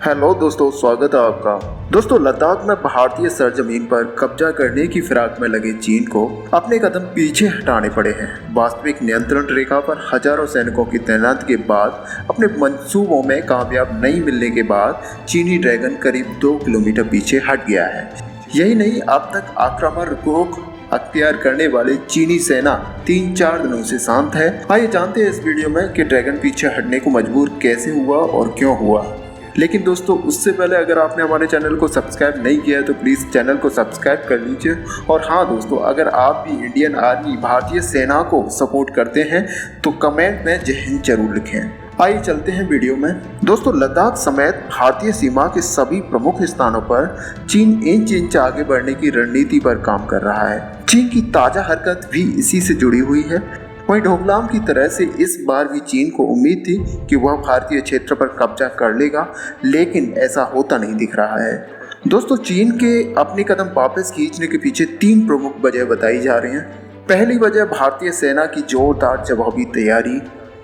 Hello दोस्तों, स्वागत है आपका। दोस्तों, लद्दाख में भारतीय सरजमीन पर कब्जा करने की फिराक में लगे चीन को अपने कदम पीछे हटाने पड़े हैं। वास्तविक नियंत्रण रेखा पर हजारों सैनिकों की तैनाती के बाद अपने मंसूबों में कामयाब नहीं मिलने के बाद चीनी ड्रैगन करीब 2 किलोमीटर पीछे हट गया है। यही नहीं, अब तक आक्रामक रुख अख्तियार करने वाली चीनी सेना 3-4 दिनों से शांत है। आइए जानते हैं इस वीडियो में कि ड्रैगन पीछे हटने को मजबूर कैसे हुआ और क्यों हुआ। लेकिन दोस्तों, उससे पहले अगर आपने हमारे चैनल को सब्सक्राइब नहीं किया है तो प्लीज़ चैनल को सब्सक्राइब कर लीजिए। और हाँ दोस्तों, अगर आप भी इंडियन आर्मी भारतीय सेना को सपोर्ट करते हैं तो कमेंट में जय हिंद जरूर लिखें। आइए चलते हैं वीडियो में। दोस्तों, लद्दाख समेत भारतीय सीमा के सभी प्रमुख स्थानों पर चीन इंच इंच आगे बढ़ने की रणनीति पर काम कर रहा है। चीन की ताज़ा हरकत भी इसी से जुड़ी हुई है। वहीं डोकलाम की तरह से इस बार भी चीन को उम्मीद थी कि वह भारतीय क्षेत्र पर कब्जा कर लेगा, लेकिन ऐसा होता नहीं दिख रहा है। दोस्तों, चीन के अपने कदम वापस खींचने के पीछे 3 प्रमुख वजह बताई जा रही हैं। पहली वजह भारतीय सेना की जोरदार जवाबी तैयारी।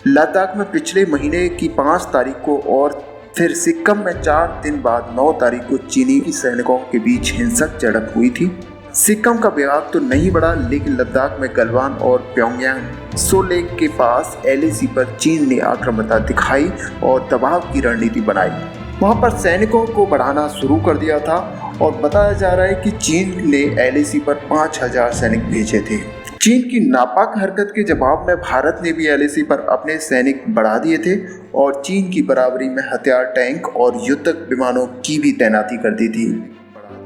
लद्दाख में पिछले महीने की 5 तारीख को और फिर सिक्किम में 4 दिन बाद 9 तारीख को चीनी सैनिकों के बीच हिंसक झड़प हुई थी। सिक्किम का विवाद तो नहीं बढ़ा, लेकिन लद्दाख में गलवान और प्योंगयांग सो लेक के पास LAC पर चीन ने आक्रामकता दिखाई और दबाव की रणनीति बनाई। वहां पर सैनिकों को बढ़ाना शुरू कर दिया था और बताया जा रहा है कि चीन ने LAC पर 5000 सैनिक भेजे थे। चीन की नापाक हरकत के जवाब में भारत ने भी LAC पर अपने सैनिक बढ़ा दिए थे और चीन की बराबरी में हथियार, टैंक और युद्धक विमानों की भी तैनाती कर दी थी।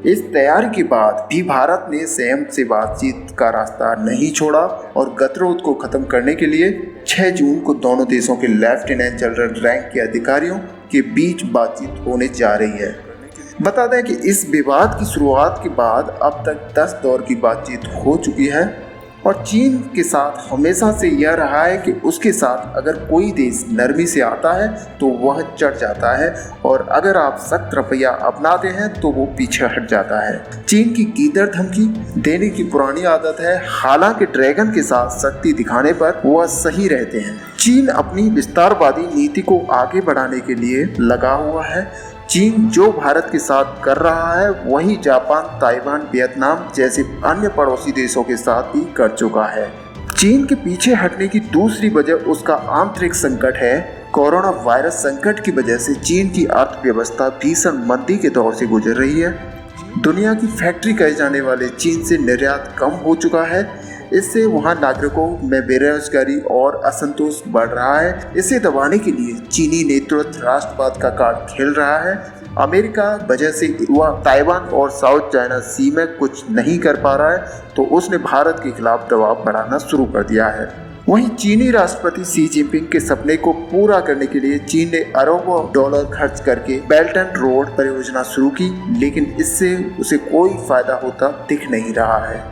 इस तैयारी के बाद भी भारत ने संयम से बातचीत का रास्ता नहीं छोड़ा और गतिरोध को खत्म करने के लिए 6 जून को दोनों देशों के लेफ्टिनेंट जनरल रैंक के अधिकारियों के बीच बातचीत होने जा रही है। बता दें कि इस विवाद की शुरुआत के बाद अब तक 10 दौर की बातचीत हो चुकी है और चीन के साथ हमेशा से यह रहा है कि उसके साथ अगर कोई देश नरमी से आता है तो वह चढ़ जाता है और अगर आप सख्त रवैया अपनाते हैं तो वो पीछे हट जाता है। चीन की गीदड़ धमकी देने की पुरानी आदत है, हालांकि ड्रैगन के साथ शक्ति दिखाने पर वह सही रहते हैं। चीन अपनी विस्तारवादी नीति को आगे बढ़ाने के लिए लगा हुआ है। चीन जो भारत के साथ कर रहा है वही जापान, ताइवान, वियतनाम जैसे अन्य पड़ोसी देशों के साथ भी कर चुका है। चीन के पीछे हटने की दूसरी वजह उसका आंतरिक संकट है। कोरोना वायरस संकट की वजह से चीन की अर्थव्यवस्था भीषण मंदी के दौर से गुजर रही है। दुनिया की फैक्ट्री कहे जाने वाले चीन से निर्यात कम हो चुका है। इससे वहां नागरिकों में बेरोजगारी और असंतोष बढ़ रहा है। इसे दबाने के लिए चीनी नेतृत्व राष्ट्रवाद का कार्ड खेल रहा है। अमेरिका वजह से वह ताइवान और साउथ चाइना सी में कुछ नहीं कर पा रहा है तो उसने भारत के खिलाफ दबाव बढ़ाना शुरू कर दिया है। वहीं चीनी राष्ट्रपति शी जिनपिंग के सपने को पूरा करने के लिए चीन ने अरबों डॉलर खर्च करके बेल्ट एंड रोड परियोजना शुरू की, लेकिन इससे उसे कोई फायदा होता दिख नहीं रहा है।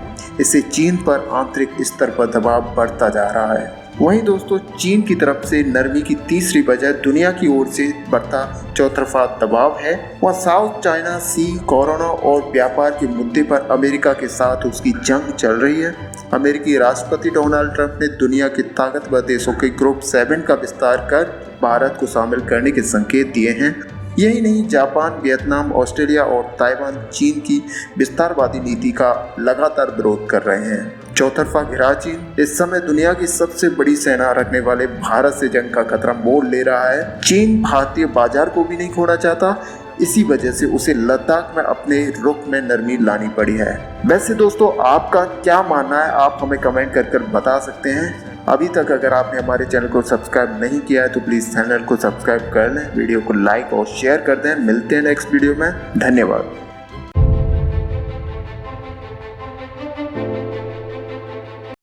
इससे चीन पर आंतरिक स्तर पर दबाव बढ़ता जा रहा है। वहीं दोस्तों, चीन की तरफ से नरमी की तीसरी वजह दुनिया की ओर से बढ़ता चौतरफा दबाव है। वह साउथ चाइना सी, कोरोना और व्यापार के मुद्दे पर अमेरिका के साथ उसकी जंग चल रही है। अमेरिकी राष्ट्रपति डोनाल्ड ट्रंप ने दुनिया के ताकतवर देशों के ग्रुप 7 का विस्तार कर भारत को शामिल करने के संकेत दिए हैं। यही नहीं, जापान, वियतनाम, ऑस्ट्रेलिया और ताइवान चीन की विस्तारवादी नीति का लगातार विरोध कर रहे हैं। चौतरफा घिरा चीन इस समय दुनिया की सबसे बड़ी सेना रखने वाले भारत से जंग का खतरा मोल ले रहा है। चीन भारतीय बाजार को भी नहीं खोना चाहता, इसी वजह से उसे लद्दाख में अपने रुख में नरमी लानी पड़ी है। वैसे दोस्तों, आपका क्या मानना है, आप हमें कमेंट कर बता सकते हैं। अभी तक अगर आपने हमारे चैनल को सब्सक्राइब नहीं किया है तो प्लीज़ चैनल को सब्सक्राइब कर लें, वीडियो को लाइक और शेयर कर दें। मिलते हैं नेक्स्ट वीडियो में। धन्यवाद।